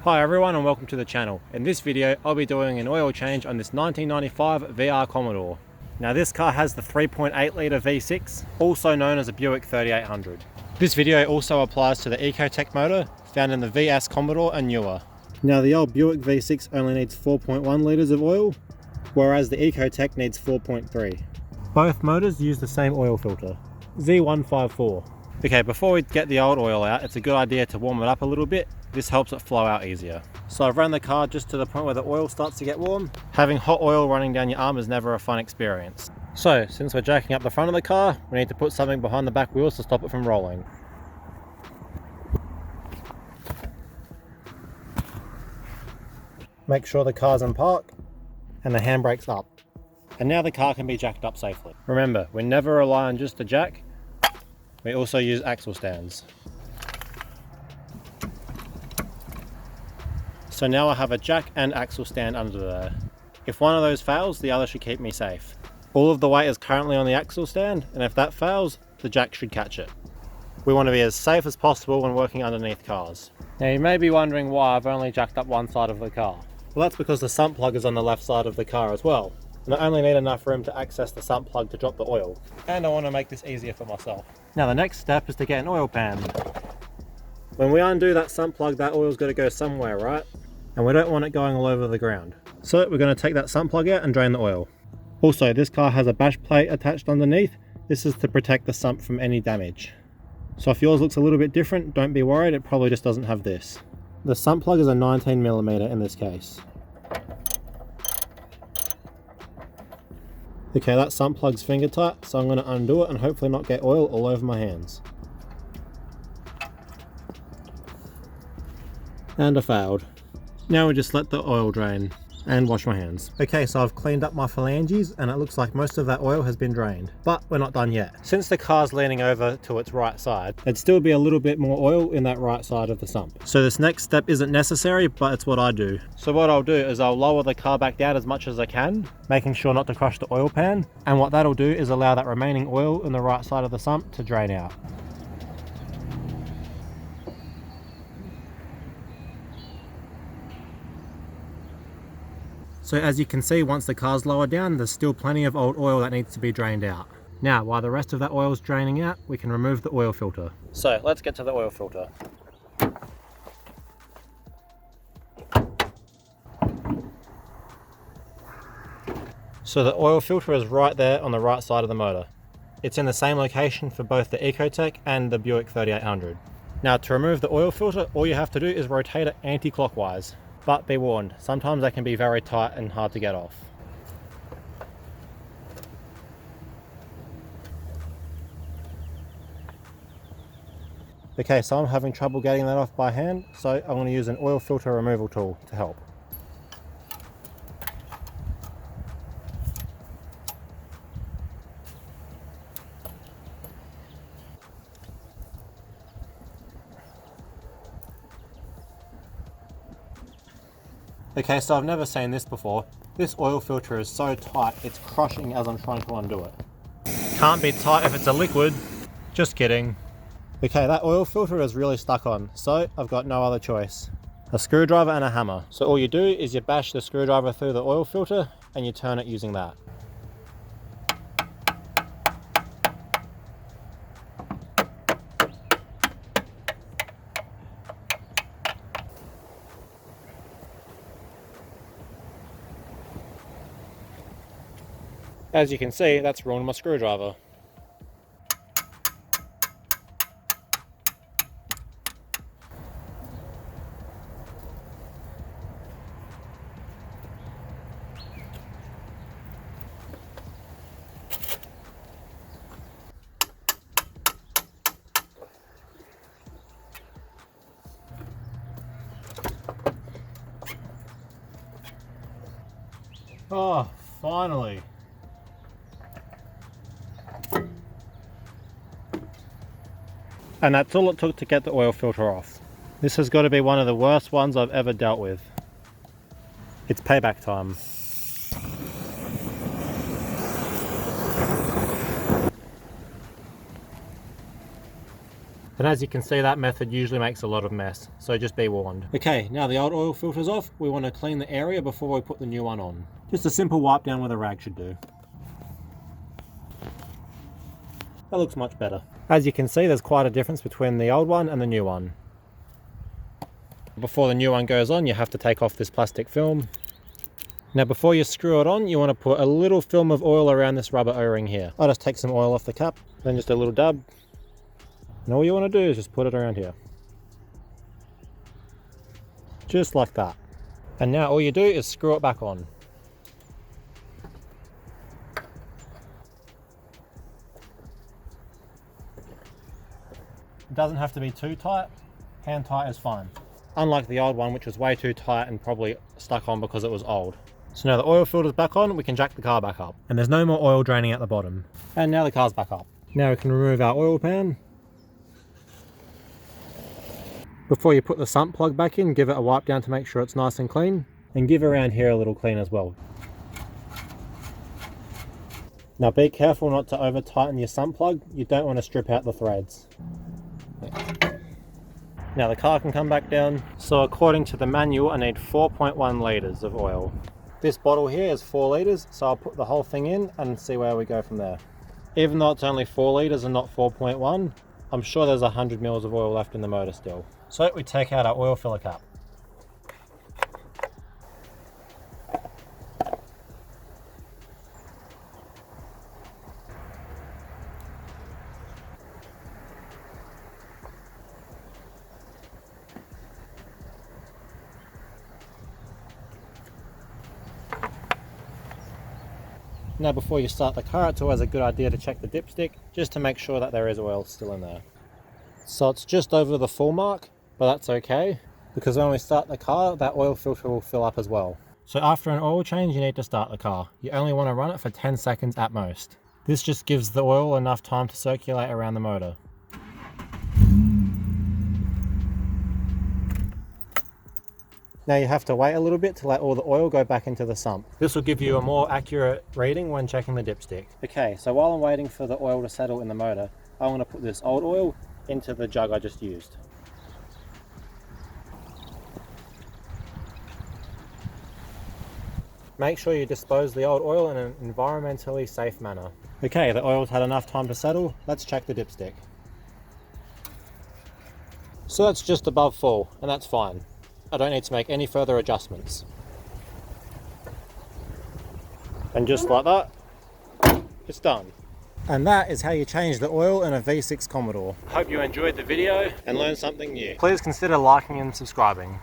Hi everyone and welcome to the channel. In this video I'll be doing an oil change on this 1995 VR Commodore. Now this car has the 3.8 litre V6, also known as a Buick 3800. This video also applies to the Ecotec motor found in the VS Commodore and newer. Now the old Buick V6 only needs 4.1 litres of oil, whereas the Ecotec needs 4.3. Both motors use the same oil filter, Z154. Okay, before we get the old oil out, it's a good idea to warm it up a little bit. This helps it flow out easier. So I've run the car just to the point where the oil starts to get warm. Having hot oil running down your arm is never a fun experience. So, since we're jacking up the front of the car, we need to put something behind the back wheels to stop it from rolling. Make sure the car's in park and the handbrake's up. And now the car can be jacked up safely. Remember, we never rely on just the jack. We also use axle stands. So now I have a jack and axle stand under there. If one of those fails, the other should keep me safe. All of the weight is currently on the axle stand, and if that fails, the jack should catch it. We want to be as safe as possible when working underneath cars. Now you may be wondering why I've only jacked up one side of the car. Well, that's because the sump plug is on the left side of the car as well. And I only need enough room to access the sump plug to drop the oil. And I want to make this easier for myself. Now the next step is to get an oil pan. When we undo that sump plug, that oil's got to go somewhere, right? And we don't want it going all over the ground. So we're going to take that sump plug out and drain the oil. Also, this car has a bash plate attached underneath. This is to protect the sump from any damage. So if yours looks a little bit different, don't be worried, it probably just doesn't have this. The sump plug is a 19mm in this case. Okay, that sump plug's finger tight, so I'm going to undo it and hopefully not get oil all over my hands. And I failed. Now we just let the oil drain and wash my hands. Okay, so I've cleaned up my phalanges and it looks like most of that oil has been drained, but we're not done yet. Since the car's leaning over to its right side, there'd still be a little bit more oil in that right side of the sump. So this next step isn't necessary, but it's what I do. So what I'll do is I'll lower the car back down as much as I can, making sure not to crush the oil pan. And what that'll do is allow that remaining oil in the right side of the sump to drain out. So as you can see, once the car's lowered down, there's still plenty of old oil that needs to be drained out. Now, while the rest of that oil is draining out, we can remove the oil filter. So let's get to the oil filter. So the oil filter is right there on the right side of the motor. It's in the same location for both the Ecotec and the Buick 3800. Now to remove the oil filter, all you have to do is rotate it anti-clockwise. But be warned, sometimes they can be very tight and hard to get off. Okay, so I'm having trouble getting that off by hand, so I'm going to use an oil filter removal tool to help. Okay, so I've never seen this before. This oil filter is so tight, it's crushing as I'm trying to undo it. Can't be tight if it's a liquid. Just kidding. Okay, that oil filter is really stuck on, so I've got no other choice. A screwdriver and a hammer. So all you do is you bash the screwdriver through the oil filter and you turn it using that. As you can see, that's ruined my screwdriver. Oh, finally. And that's all it took to get the oil filter off. This has got to be one of the worst ones I've ever dealt with. It's payback time. And as you can see, that method usually makes a lot of mess, so just be warned. Okay, now the old oil filter's off, we want to clean the area before we put the new one on. Just a simple wipe down with a rag should do. That looks much better. As you can see, there's quite a difference between the old one and the new one. Before the new one goes on, you have to take off this plastic film. Now before you screw it on, you want to put a little film of oil around this rubber O-ring here. I'll just take some oil off the cap, then just a little dab. And all you want to do is just put it around here. Just like that. And now all you do is screw it back on. It doesn't have to be too tight, hand tight is fine. Unlike the old one, which was way too tight and probably stuck on because it was old. So now the oil filter's back on, we can jack the car back up. And there's no more oil draining at the bottom. And now the car's back up. Now we can remove our oil pan. Before you put the sump plug back in, give it a wipe down to make sure it's nice and clean. And give around here a little clean as well. Now be careful not to over tighten your sump plug, you don't want to strip out the threads. Now the car can come back down. So according to the manual, I need 4.1 litres of oil. This bottle here is 4 litres, so I'll put the whole thing in and see where we go from there. Even though it's only 4 litres and not 4.1, I'm sure there's 100 mils of oil left in the motor still. So we take out our oil filler cap. Now before you start the car, it's always a good idea to check the dipstick, just to make sure that there is oil still in there. So it's just over the full mark, but that's okay, because when we start the car, that oil filter will fill up as well. So after an oil change, you need to start the car. You only want to run it for 10 seconds at most. This just gives the oil enough time to circulate around the motor. Now you have to wait a little bit to let all the oil go back into the sump. This will give you a more accurate reading when checking the dipstick. Okay, so while I'm waiting for the oil to settle in the motor, I want to put this old oil into the jug I just used. Make sure you dispose the old oil in an environmentally safe manner. Okay, the oil's had enough time to settle, let's check the dipstick. So that's just above full, and that's fine. I don't need to make any further adjustments. And just like that, it's done. And that is how you change the oil in a V6 Commodore. Hope you enjoyed the video and learned something new. Please consider liking and subscribing.